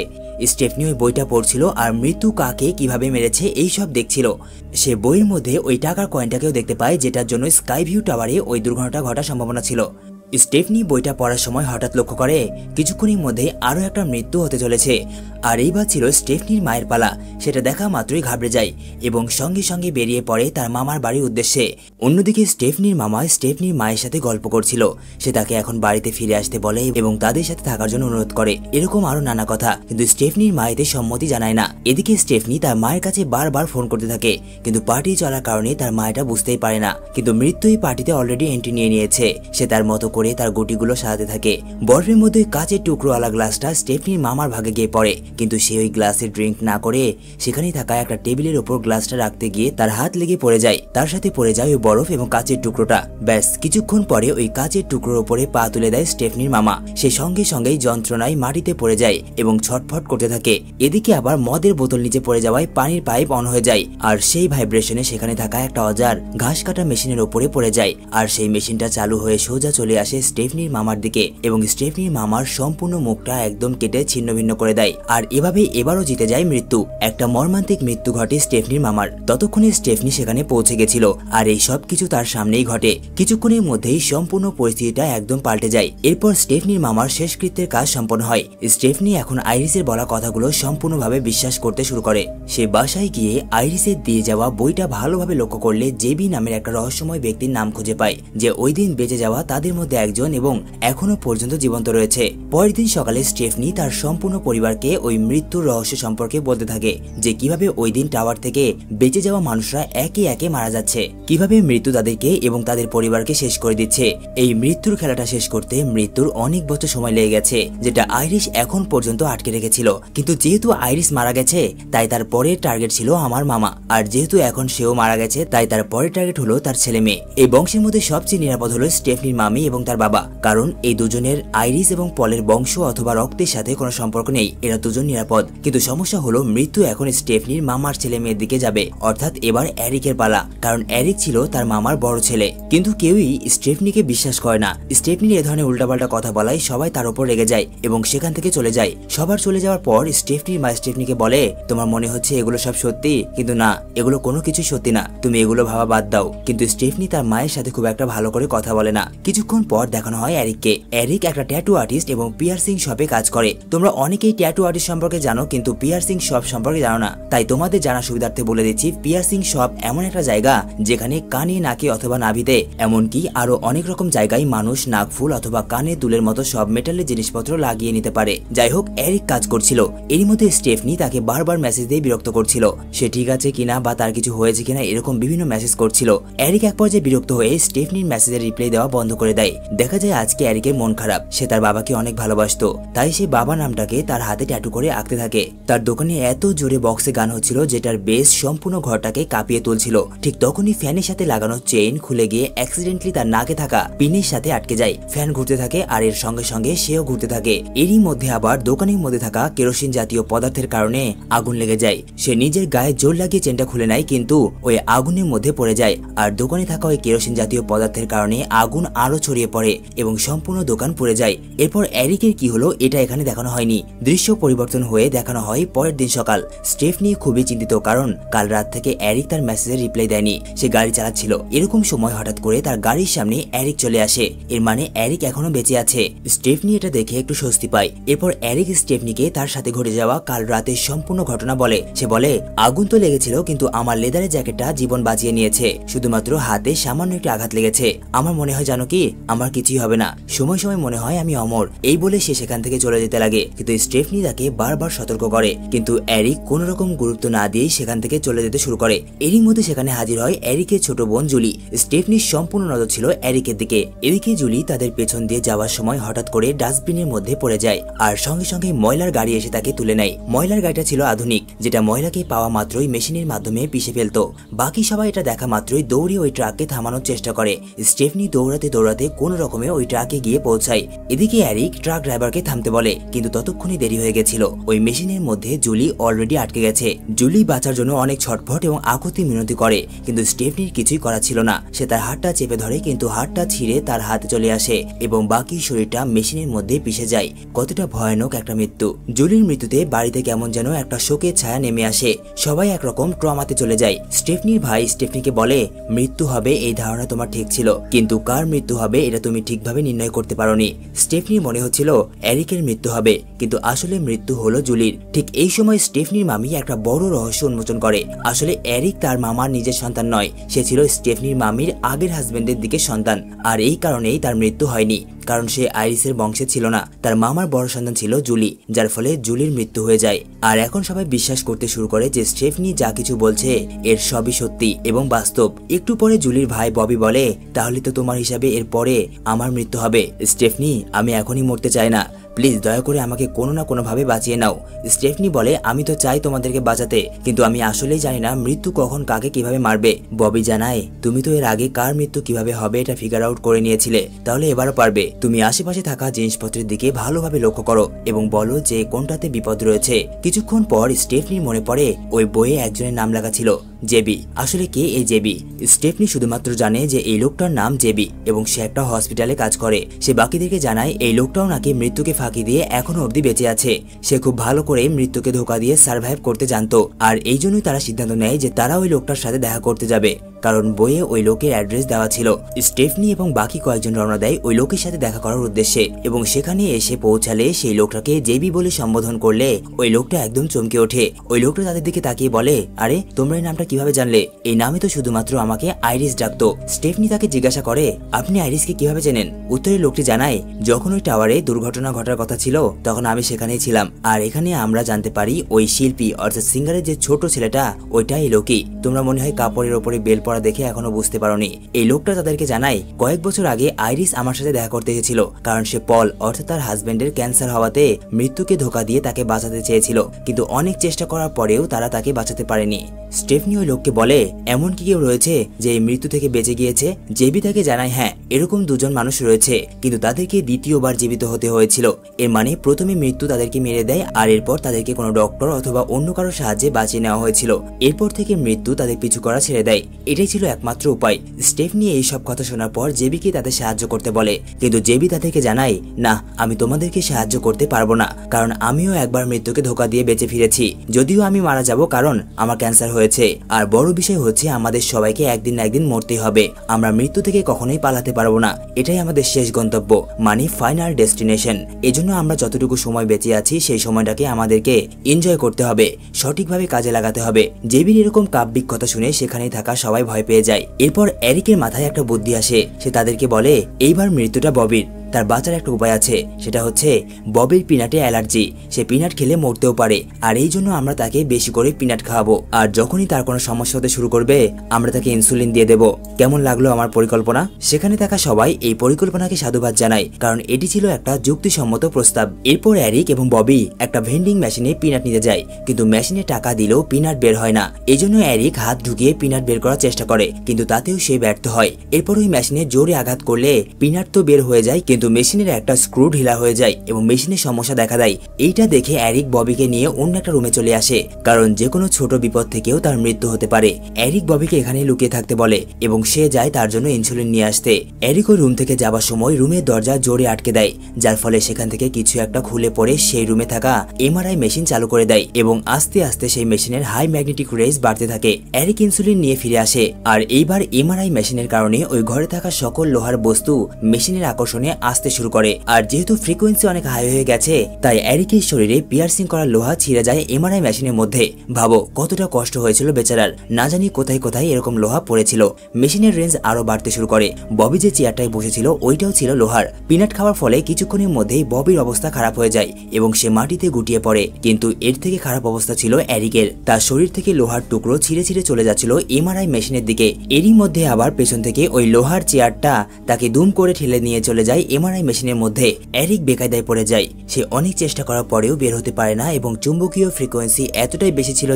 স্টেফনি ওই বইটা পড়ছিল আর মৃত্যু কাকে কিভাবে মেরেছে এই সব দেখছিল। সে বইয়ের মধ্যে ওই টাকার কয়েনটাকেও দেখতে পায়, যেটার জন্য স্কাই ভিউ টাওয়ারে ওই দুর্ঘটনাটা ঘটার সম্ভাবনা ছিল। স্টেফনি বইটা পড়ার সময় হঠাৎ লক্ষ্য করে কিছুক্ষণের মধ্যে আরো একটা মৃত্যু হতে চলেছে, আর এইবার ছিল স্টেফনির মায়ের পালা। সেটা দেখা মাত্রই ঘাবড়ে যায় এবং সঙ্গে সঙ্গে বেরিয়ে পড়ে তার মামার বাড়ির উদ্দেশ্যে। অন্যদিকে স্টেফনির মামা স্টেফনির মায়ের সাথে গল্প করছিল। সে তাকে এখন বাড়িতে ফিরে আসতে বলে এবং তাদের সাথে থাকার জন্য অনুরোধ করে, এরকম আরো নানা কথা, কিন্তু স্টেফনির মা এতে সম্মতি জানায় না। এদিকে স্টেফনি তার মায়ের কাছে বারবার ফোন করতে থাকে, কিন্তু পার্টি চলার কারণে তার মা এটা বুঝতেই পারে না। কিন্তু মৃত্যু এই পার্টিতে অলরেডি এন্ট্রি নিয়ে নিয়েছে। সে তার মতো করে তার গুটিগুলো সাজাতে থাকে। বরফের মধ্যে কাচের টুকরোওয়ালা গ্লাসটা স্টেফনির মামার ভাগে গিয়ে পড়ে, কিন্তু সে ওই গ্লাসে ড্রিঙ্ক না করে সেখানেই থাকা একটা টেবিলের ওপর গ্লাসটা রাখতে গিয়ে তার হাত লেগে পড়ে যায়। তার সাথে পড়ে যায় ওই বরফ এবং কাচের টুকরোটা। ব্যাস কিছুক্ষণ পরে ওই কাচের টুকরোর উপরে পা তুলে দেয় স্টেফনির মামা। সে সঙ্গে সঙ্গেই যন্ত্রণায় মাটিতে পড়ে যায় এবং ছটফট করতে থাকে। এদিকে আবার মদের বোতল নিচে পড়ে যাওয়ায় পানির পাইপ অন হয়ে যায়, আর সেই ভাইব্রেশনে সেখানে থাকা একটা অজার ঘাস কাটা মেশিনের উপরে পড়ে যায়। আর সেই মেশিনটা চালু হয়ে সোজা চলে আসে স্টেফনির মামার দিকে এবং স্টেফনির মামার সম্পূর্ণ মুখটা একদম কেটে ছিন্ন ভিন্ন করে দেয়। আর এভাবে এবারও জিতে যায় মৃত্যু। একটা মর্মান্তিক মৃত্যু ঘটে স্টেফনির মামার। ততক্ষণে স্টেফনি সেখানে পৌঁছে গেছিল, আর এই সব কিছু তার সামনেই ঘটে। কিছুক্ষণের মধ্যেই সম্পূর্ণ পরিস্থিতিটা একদম পাল্টে যায়। এরপর স্টেফনির মামার শেষকৃত্যের কাজ সম্পন্ন হয়। স্টেফনি এখন আইরিসের বলা কথাগুলো সম্পূর্ণভাবে বিশ্বাস করতে শুরু করে। সে বাসায় গিয়ে আইরিসের দিয়ে যাওয়া বইটা ভালোভাবে লক্ষ্য করলে জেবি নামের একটা রহস্যময় ব্যক্তির নাম খুঁজে পায়, যে ওই দিন বেঁচে যাওয়া তাদের মধ্যে একজন এবং এখনো পর্যন্ত জীবন্ত রয়েছে। পরের দিন সকালে স্টেফনি তার সম্পূর্ণ পরিবারকে ওই মৃত্যুর রহস্য সম্পর্কে বলতে থাকে, যে কিভাবে ওই দিন টাওয়ার থেকে বেঁচে যাওয়া মানুষরা একে একে মারা যাচ্ছে, কিভাবে মৃত্যু তাদেরকে এবং তাদের পরিবারকে শেষ করে দিচ্ছে। এই মৃত্যুর খেলাটা শেষ করতে মৃত্যুর অনেক বছর সময় লেগে গেছে, যেটা আইরিস এখন পর্যন্ত আটকে রেখেছিল। কিন্তু যেহেতু আইরিস মারা গেছে, তাই তার পরের টার্গেট ছিল আমার মামা, আর যেহেতু এখন সেও মারা গেছে, তাই তার পরের টার্গেট হলো তার ছেলে মেয়ে। এই বংশের মধ্যে সবচেয়ে নিরাপদ হলো স্টেফনির মামি এবং তার বাবা, কারণ এই দুজনের আইরিস এবং পলের বংশ অথবা রক্তের সাথে কোনো সম্পর্ক নেই, এরা দুজন নিরাপদ। কিন্তু সমস্যা হলো মৃত্যু এখন স্টেফনির মামার ছেলে মেয়ের দিকে যাবে, অর্থাৎ এবার এরিকের পালা, কারণ এরিক ছিল তার মামার বড় ছেলে। কিন্তু কেউই স্টেফনিকে বিশ্বাস করে না। স্টেফনির এ ধরনের উল্টাপাল্টা কথা বলায় সবাই তার উপর রেগে যায় এবং সেখান থেকে চলে যায়। সবার চলে যাওয়ার পর স্টেফনির মা স্টেফনিকে বলে, তোমার মনে হচ্ছে এগুলো সব সত্যি, কিন্তু না, এগুলো কোনো কিছু সত্যি না, তুমি এগুলো ভাবা বাদ দাও। কিন্তু স্টেফনি তার মায়ের সাথে খুব একটা ভালো করে কথা বলে না। কিছুক্ষণ পর দেখানো হয় এরিককে। এরিক একটা ট্যাটু আর্টিস্ট এবং পিয়ার্সিং শপে কাজ করে। তোমরা অনেকেই ট্যাটু আর্টিস্ট সম্পর্কে জানো, কিন্তু পিয়ার্সিং শপ সম্পর্কে জানো না। তাই তোমাদের জানা সুবিধার্থে বলে দিচ্ছি, পিয়ার্সিং শপ এমন একটা জায়গা যেখানে কানে, নাকে অথবা নাভিতে, এমনকি আরো অনেক রকম জায়গায় মানুষ নাকফুল অথবা কানে দুলের মতো সব মেটালের জিনিসপত্র লাগিয়ে নিতে পারে। যাই হোক, এরিক কাজ করছিল। এরই মধ্যে স্টেফনি তাকে বারবার মেসেজ দিয়ে বিরক্ত করছিল, সে ঠিক আছে কিনা বা তার কিছু হয়েছে কিনা, এরকম বিভিন্ন মেসেজ করছিল। এরিক এক পর্যায়ে বিরক্ত হয়ে স্টেফনির মেসেজের রিপ্লাই দেওয়া বন্ধ করে দেয়। দেখা যায় আজকে এরিকের মন খারাপ, সে তার বাবাকে অনেক ভালোবাসতো, তাই সে বাবা নামটাকে তার হাতে ট্যাটু করে আঁকতে থাকে। তার দোকানে এত জোরে বক্সে গান হচ্ছিল, যেটার বেস সম্পূর্ণ ঘরটাকে কাঁপিয়ে তুলছিল। ঠিক তখনই ফ্যানের সাথে লাগানো চেইন খুলে গিয়ে অ্যাক্সিডেন্টলি তার নাকে থাকা পিনের সাথে আটকে যায়। ফ্যান ঘুরতে থাকে আর এর সঙ্গে সঙ্গে সেও ঘুরতে থাকে। এরই মধ্যে আবার দোকানের মধ্যে থাকা কেরোসিন জাতীয় পদার্থের কারণে আগুন লেগে যায়। সে নিজের গায়ে জোর লাগিয়ে চেনটা খুলে নেয়, কিন্তু ওই আগুনের মধ্যে পড়ে যায়। আর দোকানে থাকা ওই কেরোসিন জাতীয় পদার্থের কারণে আগুন আরো ছড়িয়ে পড়ে এবং সম্পূর্ণ দোকান পুড়ে যায়। এরপর এরিকের কি হলো এটা এখানে দেখানো হয়নি। দৃশ্য পরিবর্তন হয়ে দেখানো হয় পরের দিন সকাল। স্টেফনি খুবই চিন্তিত, কারণ কাল রাত থেকে এরিক তার মেসেজের রিপ্লাই দেয়নি। সে গাড়ি চালাচ্ছিল, এরকম সময় হঠাৎ করে তার গাড়ির সামনে এরিক চলে আসে। এর মানে এরিক এখনো বেঁচে আছে। স্টেফনি এটা দেখে একটু স্বস্তি পায়। এরপর এরিক স্টেফনিকে তার সাথে ঘটে যাওয়া কাল রাতের সম্পূর্ণ ঘটনা বলে। সে বলে, আগুন তো লেগেছিল, কিন্তু আমার লেদারের জ্যাকেটটা জীবন বাঁচিয়ে নিয়েছে, শুধুমাত্র হাতে সামান্য একটু আঘাত লেগেছে। আমার মনে হয় জানো কি, আমার আমার কিছুই হবে না, সময় সময় মনে হয় আমি অমর। এই বলে সে সেখান থেকে চলে যেতে লাগে, কিন্তু স্টেফনি তাকে বারবার সতর্ক করে, কিন্তু এরিক কোন রকম গুরুত্ব না দিয়ে সেখান থেকে চলে যেতে শুরু করে। এরই মধ্যে সেখানে হাজির হয় এরিকের ছোট বোন জুলি। স্টেফনির সম্পূর্ণ নজর ছিল এরিকের দিকে। এদিকে জুলি তাদের পেছন দিয়ে যাওয়ার সময় হঠাৎ করে ডাস্টবিনের মধ্যে পড়ে যায়, আর সঙ্গে সঙ্গে ময়লার গাড়ি এসে তাকে তুলে নেয়। ময়লার গাড়িটা ছিল আধুনিক, যেটা ময়লাকে পাওয়া মাত্রই মেশিনের মাধ্যমে পিষে ফেলতো। বাকি সবাই এটা দেখা মাত্রই দৌড়ে ওই ট্রাককে থামানোর চেষ্টা করে। স্টেফনি দৌড়াতে দৌড়াতে কোন রকমে ওই ট্রাকে গিয়ে পৌঁছায়। এদিকে এরিক ট্রাক ড্রাইভারকে থামতে বলে, কিন্তু ততক্ষণই দেরি হয়ে গেছিল। ওই মেশিনের মধ্যে জুলি অলরেডি আটকে গেছে। জুলি বাঁচার জন্য অনেক ছটফট এবং আকুতি মিনতি করে, কিন্তু স্টেফনির কিছুই করা ছিল না। সে তার হাতটা চেপে ধরে, কিন্তু হাতটা ছিঁড়ে তার হাতে চলে আসে এবং বাকি শরীরটা মেশিনের মধ্যে পিষে যায়। কতটা ভয়ানক একটা মৃত্যু। জুলির মৃত্যুতে বাড়িতে কেমন যেন একটা শোকের ছায়া নেমে আসে। সবাই একরকম ট্রমাতে চলে যায়। স্টেফনির ভাই স্টেফনিকে বলে, মৃত্যু হবে এই ধারণা তোমার ঠিক ছিল, কিন্তু কার মৃত্যু হবে এটা তুমি ঠিকভাবে নির্ণয় করতে পারোনি। স্টেফনির মনে হচ্ছিল এরিকের মৃত্যু হবে, কিন্তু আসলে মৃত্যু হলো জুলির। ঠিক এই সময় স্টেফনির মামি একটা বড় রহস্য উন্মোচন করে। আসলে এরিক তার মামার নিজের সন্তান নয়, সে ছিল স্টেফনির মামির আগের হাজবেন্ডের দিকে সন্তান। আর এই কারণেই তার মৃত্যু হয়নি, কারণ সে আইরিসের বংশে ছিল না। তার মামার বড় সন্তান ছিল জুলি, যার ফলে জুলির মৃত্যু হয়ে যায়। আর এখন সবাই বিশ্বাস করতে শুরু করে যে স্টেফনি যা কিছু বলছে এর সবই সত্যি এবং বাস্তব। একটু পরে জুলির ভাই ববি বলে, তাহলে তো তোমার হিসাবে এর পরে আমার মৃত্যু হবে। স্টেফনি, আমি এখনই মরতে চাই না, প্লিজ দয়া করে আমাকে কোনো না কোনো ভাবে বাঁচিয়ে নাও। স্টেফনি বলে, আমি তো চাই তোমাদেরকে বাঁচাতে, কিন্তু আমি আসলেই জানি না মৃত্যু কখন কাকে কিভাবে মারবে। ববি জানায়, তুমি তো এর আগে কার মৃত্যু কিভাবে হবে এটা ফিগার আউট করে নিয়েছিলে, তাহলে এবারও পারবে। তুমি আশেপাশে থাকা জিনিসপত্রের দিকে ভালোভাবে লক্ষ্য করো এবং বলো যে কোনটাতে বিপদ রয়েছে। কিছুক্ষণ পর স্টেফনির মনে পড়ে ওই বইয়ে একজনের নাম লেখা ছিল, জেবি। আসলে কে এই জেবি? স্টেফনি শুধুমাত্র জানে যে এই লোকটার নাম জেবি এবং সে একটা হসপিটালে কাজ করে। সে বাকিদেরকে জানায় এই লোকটাও নাকি মৃত্যুকে ফাঁকি দিয়ে এখনো অবধি বেঁচে আছে। সে খুব ভালো করে মৃত্যুকে ধোকা দিয়ে সার্ভাইভ করতে জানতো, আর এই জন্যই তারা সিদ্ধান্ত নেয় যে তারা ওই লোকটার সাথে দেখা করতে যাবে, কারণ বইয়ে ওই লোকের অ্যাড্রেস দেওয়া ছিল। স্টেফনি এবং বাকি কয়েকজন রওনা দেয় ওই লোকের সাথে দেখা করার উদ্দেশ্যে, এবং সেখানে এসে পৌঁছালে সেই লোকটাকে জেবি বলে সম্বোধন করলে ওই লোকটা একদম চমকে ওঠে। ওই লোকটা তাদের দিকে তাকিয়ে বলে, আরে তোমরা এই নামটা কিভাবে জানলে? এই নামে তো শুধুমাত্র আমাকে আইরিস ডাকতো। স্টেফনি তাকে জিজ্ঞাসা করে, আপনি আইরিসকে কিভাবে চেনেন? উত্তরে লোকটি জানায়, যখন ওই টাওয়ারে দুর্ঘটনা ঘটার কথা ছিল তখন আমি সেখানেই ছিলাম, আর এখানে আমরা জানতে পারি ওই শিল্পী অর্থাৎ সিঙ্গারের যে ছোট ছেলেটা ওইটা এই লোকই। তোমরা মনে হয় কাপড়ের ওপরে বেল পড়া দেখে এখনো বুঝতে পারোনি। এই লোকটা তাদেরকে জানায়, কয়েক বছর আগে আইরিস আমার সাথে দেখা করতে এসেছিল, কারণ সে পল অর্থাৎ তার হাজবেন্ডের ক্যান্সার হওয়াতে মৃত্যুকে ধোকা দিয়ে তাকে বাঁচাতে চেয়েছিল, কিন্তু অনেক চেষ্টা করার পরেও তারা তাকে বাঁচাতে পারেনি। স্টেফনি ওই লোককে বলে, এমন কি কেউ রয়েছে যে এই মৃত্যু থেকে বেঁচে গিয়েছে? জেবি তাকে জানায়, হ্যাঁ এরকম দুজন মানুষ রয়েছে, কিন্তু তাদেরকে দ্বিতীয়বার জীবিত হতে হয়েছিল। এর মানে প্রথমে মৃত্যু তাদেরকে মেরে দেয়, আর এরপর তাদেরকে কোনো ডক্টর অথবা অন্য কারো সাহায্যে বাঁচিয়ে নেওয়া হয়েছিল। এরপর থেকে মৃত্যু তাদের পিছু করা ছেড়ে দেয়। এটাই ছিল একমাত্র উপায়। স্টেফনি এই সব কথা শোনার পর জেবিকে তাদের সাহায্য করতে বলে, কিন্তু জেবি তাদেরকে জানায়, না আমি তোমাদেরকে সাহায্য করতে পারবো না, কারণ আমিও একবার মৃত্যুকে ধোকা দিয়ে বেঁচে ফিরেছি। যদিও আমি মারা যাব কারণ আমার ক্যান্সার হয়েছে, আর বড় বিষয় হচ্ছে আমাদের সবাইকে একদিন না একদিন মরতেই হবে। আমরা মৃত্যু থেকে কখনোই পালাতে পারবো না, এটাই আমাদের শেষ গন্তব্য, মানে ফাইনাল ডেস্টিনেশন। এজন্য আমরা যতটুকু সময় বেঁচে আছি সেই সময়টাকে আমাদেরকে এনজয় করতে হবে, সঠিকভাবে কাজে লাগাতে হবে। জেবির এরকম কাব্যিক কথা শুনে সেখানেই থাকা সবাই ভয় পেয়ে যায়। এরপর এরিকের মাথায় একটা বুদ্ধি আসে। সে তাদেরকে বলে, এইবার মৃত্যুটা ববির, তার বাঁচার একটা উপায় আছে, সেটা হচ্ছে ববির পিনাটে অ্যালার্জি। সে পিনাট খেলে মরতেও পারে, আর এই জন্য আমরা তাকে বেশি করে পিনাট খাওয়াবো, আর যখনই তার কোনো সমস্যা হতে শুরু করবে আমরা তাকে ইনসুলিন দিয়ে দেব। কেমন লাগলো আমার পরিকল্পনা? সেখানে থাকা সবাই এই পরিকল্পনাকে সাধুবাদ জানায়, কারণ এটি ছিল একটা যুক্তিসম্মত প্রস্তাব। এরপর এরিক এবং ববি একটা ভেন্ডিং মেশিনে পিনাট নিতে যায়, কিন্তু মেশিনে টাকা দিলেও পিনাট বের হয় না। এই জন্য এরিক হাত ঢুকিয়ে পিনাট বের করার চেষ্টা করে, কিন্তু তাতেও সে ব্যর্থ হয়। এরপর ওই মেশিনে জোরে আঘাত করলে পিনাট তো বের হয়ে যায়, কিন্তু মেশিনের একটা স্ক্রু ঢিলা হয়ে যায় এবং মেশিনের সমস্যা দেখা দেয়। এইটা দেখে এরিক ববিকে নিয়ে অন্য একটা রুমে চলে আসে, কারণ যে কোনো ছোট বিপদ থেকেও তার মৃত্যু হতে পারে। এরিক ববিকে এখানে লুকিয়ে থাকতে বলে এবং সে যায় তার জন্য ইনসুলিন নিয়ে আসতে। এরিক ওই রুম থেকে যাবার সময় রুমের দরজা জোরে আটকে দেয়, যার ফলে সেখান থেকে কিছু একটা খুলে পড়ে সেই রুমে থাকা এমআরআই মেশিন চালু করে দেয় এবং আস্তে আস্তে সেই মেশিনের হাই ম্যাগনেটিক রেজ বাড়তে থাকে। এরিক ইনসুলিন নিয়ে ফিরে আসে, আর এইবার এমআরআই মেশিনের কারণে ওই ঘরে থাকা সকল লোহার বস্তু মেশিনের আকর্ষণে আসতে শুরু করে। আর যেহেতু ফ্রিকোয়েন্সি অনেক হাই হয়ে গেছে তাই এরিকের শরীরে পিয়ার্সিং করা লোহা ছিঁড়ে যায় এমআরআই মেশিনের মধ্যে। ভাবো কতটা কষ্ট হয়েছিল বেচারার, না জানি কোথায় কোথায় এরকম লোহা পড়েছিল। মেশিনের রেঞ্জ আরো বাড়তে শুরু করে। ববি যে চেয়ারটায় বসেছিল ওইটাও ছিল লোহার। পিনাট খাওয়ার ফলে কিছুক্ষণের মধ্যেই ববির অবস্থা খারাপ হয়ে যায় এবং সে মাটিতে গুটিয়ে পড়ে। কিন্তু এর থেকে খারাপ অবস্থা ছিল এরিকের। তার শরীর থেকে লোহার টুকরো ছিঁড়ে ছিঁড়ে চলে যাচ্ছিল এমআরআই মেশিনের দিকে। এরই মধ্যে আবার পেছন থেকে ওই লোহার চেয়ারটা তাকে দুম করে ঠেলে নিয়ে চলে যায় এমআরআই মেশিনের মধ্যে। এরিক বেকায়দায় পড়ে যায়। সে অনেক চেষ্টা করার পরেও বের হতে পারে না এবং চুম্বকীয় ফ্রিকোয়েন্সি এতটাই বেশি ছিল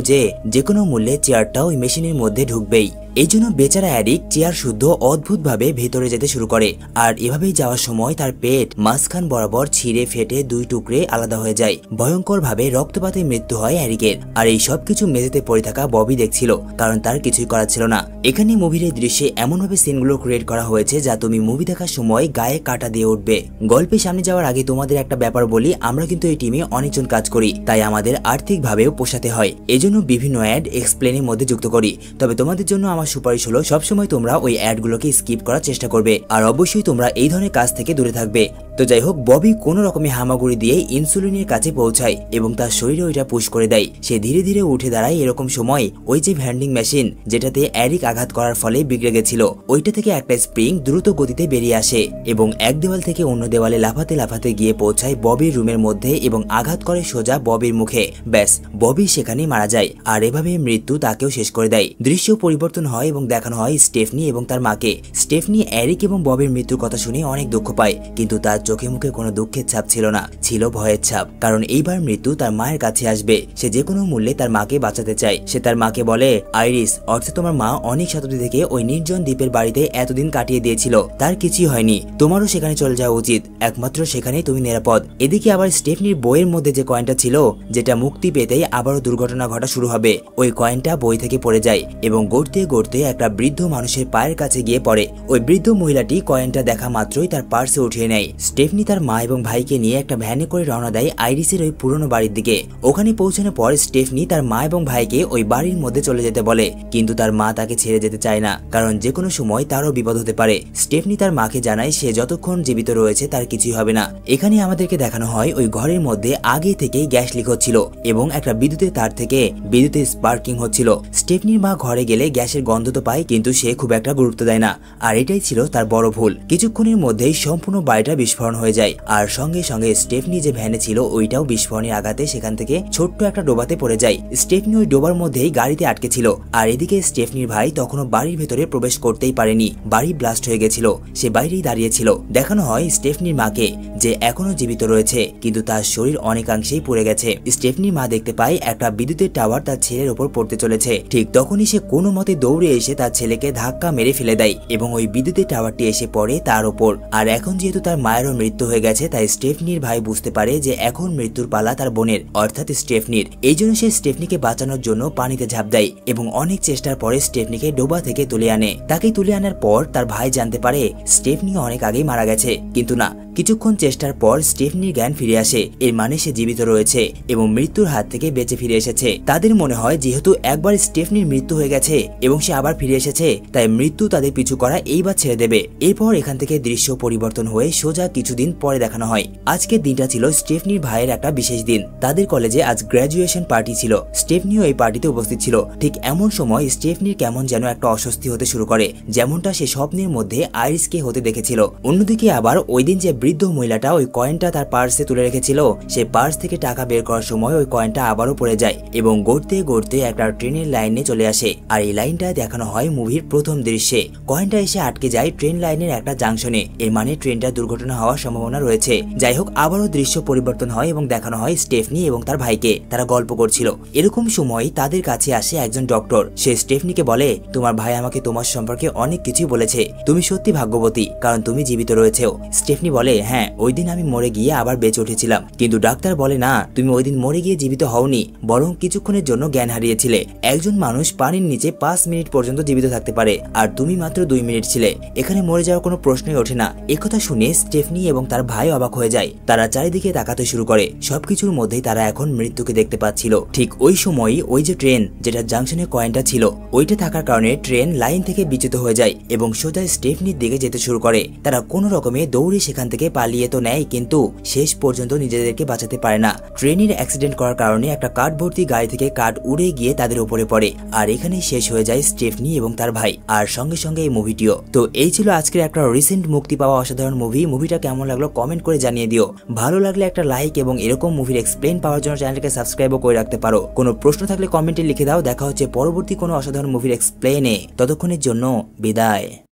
যে কোনো মূল্যে চেয়ারটা ওই মেশিনের মধ্যে ঢুকবেই। এই জন্য বেচারা এরিক চেয়ার শুদ্ধ অদ্ভুতভাবে ভেতরে যেতে শুরু করে। আর এভাবেই যাওয়ার সময় তার পেট মাঝখান বরাবর ছিঁড়ে ফেটে দুই টুকরে আলাদা হয়ে যায়। ভয়ঙ্কর ভাবে রক্তপাতে মৃত্যু হয় এরিকের। আর এই সবকিছু মেঝেতে পড়ে থাকা ববি দেখছিল, কারণ তার কিছুই করার ছিল না। এখানে মুভির এই দৃশ্যে এমনভাবে সিনগুলো ক্রিয়েট করা হয়েছে যা তুমি মুভি দেখার সময় গায়ে কাটা দিয়ে উঠবে। গল্পের সামনে যাওয়ার আগে তোমাদের একটা ব্যাপার বলি, আমরা কিন্তু এই টিমে অনেকজন কাজ করি, তাই আমাদের আর্থিকভাবেও পোষাতে হয়। এজন্য বিভিন্ন অ্যাড এক্সপ্লেনের মধ্যে যুক্ত করি। তবে তোমাদের জন্য আমার সুপারিশ হলো সবসময় তোমরা ওই অ্যাডগুলোকে স্কিপ করার চেষ্টা করবে, আর অবশ্যই তোমরা এই ধরনের কাজ থেকে দূরে থাকবে। তো যাই হোক, ববি কোনো রকমের হামাগুড়ি দিয়ে ইনসুলিনের কাছে পৌঁছায় এবং তার শরীরে ওইটা পুশ করে দেয়। সে ধীরে ধীরে উঠে দাঁড়ায়। এরকম সময় ওই যে ভ্যান্ডিং মেশিন যেটাতে এরিক আঘাত করার ফলে বিগড়ে গেছিল, ওইটা থেকে একটা স্প্রিং দ্রুত গতিতে বেরিয়ে আসে এবং এক দেওয়াল থেকে অন্য দেওয়ালে লাফাতে লাফাতে গিয়ে পৌঁছায় ববির রুমের মধ্যে এবং আঘাত করে সোজা ববির মুখে। ব্যাস, ববি সেখানেই মারা যায়। আর এভাবে মৃত্যু তাকেও শেষ করে দেয়। দৃশ্য পরিবর্তন হয় এবং দেখানো হয় স্টেফনি এবং তার মাকে। স্টেফনি এরিক এবং ববির মৃত্যুর কথা শুনে অনেক দুঃখ পায়, কিন্তু তার চোখে মুখে কোনো দুঃখের ছাপ ছিল না, ছিল ভয়ের ছাপ। কারণ এইবার মৃত্যু তার মায়ের কাছে আসবে। সে যে কোনো মূল্যে তার মাকে বাঁচাতে চায়। সে তার মাকে বলে, আইরিস, অর্থাৎ তোমার মা অনেক শতাব্দী থেকে ওই নির্জন দ্বীপের বাড়িতে এতদিন কাটিয়ে দিয়েছিল, তার কিছুই হয়নি। তোমারও সেখানে চলে যাওয়া উচিত, একমাত্র সেখানেই তুমি নিরাপদ। এদিকে আবার স্টেফনির বইয়ের মধ্যে যে কয়েনটা ছিল, যেটা মুক্তি পেতেই আবারও দুর্ঘটনা ঘটা শুরু হবে, ওই কয়েনটা বই থেকে পড়ে যায় এবং গড়তে গড়তে একটা বৃদ্ধ মানুষের পায়ের কাছে গিয়ে পড়ে। ওই বৃদ্ধ মহিলাটি কয়েনটা দেখা মাত্রই তার পার্সে উঠিয়ে নেয়। স্টেফনি তার মা এবং ভাইকে নিয়ে একটা ভ্যানে করে রওনা দেয় আইরিসের ওই পুরনো বাড়ির দিকে। ওখানে পৌঁছানোর পর স্টেফনি তার মা এবং ভাইকে ওই বাড়ির মধ্যে চলে যেতে বলে, কিন্তু তার মা তাকে ছেড়ে যেতে চায় না, কারণ যে কোনো সময় তারও বিপদ হতে পারে। স্টেফনি তার মাকে জানায় সে যতক্ষণ জীবিত রয়েছে তার কিছুই হবে না। এখানে আমাদেরকে দেখানো হয় ওই ঘরের মধ্যে আগে থেকেই গ্যাস লিক হচ্ছিল এবং একটা বিদ্যুতের তার থেকে বিদ্যুতের স্পার্কিং হচ্ছিল। স্টেফনির মা ঘরে গেলে গ্যাসের গন্ধ তো পায়, কিন্তু সে খুব একটা গুরুত্ব দেয় না। আর এটাই ছিল তার বড় ভুল। কিছুক্ষণের মধ্যেই সম্পূর্ণ বাড়িটা বিস্ফোরণ হয়ে যায়। আর সঙ্গে সঙ্গে স্টেফনি যে ভ্যানে ছিল ওইটাও বিস্ফোরণের আঘাতে সেখান থেকে ছোট্ট একটা ডোবাতে পড়ে যায়। স্টেফনি ওই ডোবার মধ্যেই গাড়িতে আটকে ছিল। আর এদিকে স্টেফনির ভাই তখনও বাড়ির ভেতরে প্রবেশ করতেই পারেনি, বাড়ি ব্লাস্ট হয়ে গেছিল। সে বাইরেই দাঁড়িয়ে ছিল। দেখানো হয় স্টেফনির মাকে, যে এখনো জীবিত রয়েছে, কিন্তু তার শরীর অনেকাংশেই পুড়ে গেছে। স্টেফনির মা দেখতে পায় একটা বিদ্যুতের টাওয়ার তার ছেলের ওপর পড়তে চলেছে। ঠিক তখনই সে কোনো মতে দৌড়ে এসে তার ছেলেকে ধাক্কা মেরে ফেলে দেয় এবং ওই বিদ্যুতের টাওয়ারটি এসে পড়ে তার ওপর। আর এখন যেহেতু তার মায়েরও মৃত্যু হয়ে গেছে, তাই স্টেফনির ভাই বুঝতে পারে যে এখন মৃত্যুর পালা তার বোনের, অর্থাৎ স্টেফনির। এই জন্য সে স্টেফনিকে বাঁচানোর জন্য পানিতে ঝাঁপ দেয় এবং অনেক চেষ্টার পরে স্টেফনিকে ডোবা থেকে তুলে আনে। তাকে তুলে আনার পর তার ভাই জানতে পারে স্টেফনি অনেক আগেই মারা গেছে, কিন্তু না, কিছুক্ষণ চেষ্টার পর স্টেফনির জ্ঞান ফিরে আসে। এর মানে সে জীবিত রয়েছে এবং মৃত্যুর হাত থেকে বেঁচে ফিরে এসেছে। তাদের মনে হয় যেহেতু একবার স্টেফনির মৃত্যু হয়ে গেছে এবং সে আবার ফিরে এসেছে, তাই মৃত্যু তাদের পিছু করা এইবার ছেড়ে দেবে। এরপর এখান থেকে দৃশ্য পরিবর্তন হয়ে সোজা কিছুদিন পরে দেখানো হয়। আজকের দিনটা ছিল স্টেফনির ভাইয়ের একটা বিশেষ দিন। তাদের কলেজে আজ গ্র্যাজুয়েশন পার্টি ছিল। স্টেফনিও এই পার্টিতে উপস্থিত ছিল। ঠিক এমন সময় স্টেফনির কেমন যেন একটা অস্বস্তি হতে শুরু করে, যেমনটা সে স্বপ্নের মধ্যে আইরিসকে হতে দেখেছিল। অন্যদিকে আবার ওই দিন যে বৃদ্ধ মহিলাটা ওই কয়েনটা তার পার্সে তুলে রেখেছিল, সে পার্স থেকে টাকা বের করার সময় ওই কয়েনটা আবারও পড়ে যায় এবং গড়তে গড়তে একটা ট্রেনের লাইনে চলে আসে। আর এই লাইনটা দেখানো হয় মুভির প্রথম দৃশ্যে। কয়েনটা এসে আটকে যায় ট্রেন লাইনের একটা জাংশনে। এর মানে ট্রেনটা দুর্ঘটনা হওয়ার সম্ভাবনা রয়েছে। যাই হোক, আবারও দৃশ্য পরিবর্তন হয় এবং দেখানো হয় স্টেফনি এবং তার ভাইকে। তারা গল্প করছিল। এরকম সময় তাদের কাছে আসে একজন ডক্টর। সে স্টেফনিকে বলে, তোমার ভাই আমাকে তোমার সম্পর্কে অনেক কিছুই বলেছে। তুমি সত্যি ভাগ্যবতী, কারণ তুমি জীবিত রয়েছেও। স্টেফনি বলে, হ্যাঁ, ওই দিন আমি মরে গিয়ে আবার বেঁচে উঠেছিলাম, কিন্তু ডাক্তার বলে না, তুমি ওই দিন মরে গিয়ে জীবিত হওনি, বরং কিছুক্ষণের জন্য জ্ঞান হারিয়েছিলে। একজন মানুষ পানির নিচে 5 মিনিট পর্যন্ত জীবিত থাকতে পারে, আর তুমি মাত্র 2 মিনিট ছিলে। এখানে মরে যাওয়ার কোনো প্রশ্নই ওঠে না। একথা শুনে স্টেফনি এবং তার ভাই অবাক হয়ে যায়। তারা চারিদিকে তাকাতে শুরু করে। সবকিছুর মধ্যেই তারা এখন মৃত্যুকে দেখতে পাচ্ছিল। ঠিক ওই সময়ই ওই যে ট্রেন যেটা জাংশনে কয়েনটা ছিল, ওইটা থাকার কারণে ট্রেন লাইন থেকে বিচ্যুত হয়ে যায় এবং সোজা স্টেফনির দিকে যেতে শুরু করে। তারা কোনো রকমে দৌড়ে সেখান থেকে পালিয়ে তো নেয়, কিন্তু শেষ পর্যন্ত নিজেদেরকে বাঁচাতে পারে না। ট্রেনের অ্যাক্সিডেন্ট করার কারণে একটা কাঠ ভর্তি গাড়ি থেকে কাঠ উড়ে গিয়ে তাদের উপরে পড়ে, আর এখানেই শেষ হয়ে যায় স্টেফনি এবং তার ভাই, আর সঙ্গে সঙ্গে এই মুভিটিও। তো এই ছিল আজকের একটা রিসেন্ট মুক্তি পাওয়া অসাধারণ মুভি। মুভিটা কেমন লাগলো কমেন্ট করে জানিয়ে দিও। ভালো লাগলে একটা লাইক এবং এরকম মুভির এক্সপ্লেন পাওয়ার জন্য চ্যানেলটাকে সাবস্ক্রাইবও করে রাখতে পারো। কোনো প্রশ্ন থাকলে কমেন্টে লিখে দাও। দেখা হচ্ছে পরবর্তী কোনো অসাধারণ মুভির এক্সপ্লেনে। ততক্ষণের জন্য বিদায়।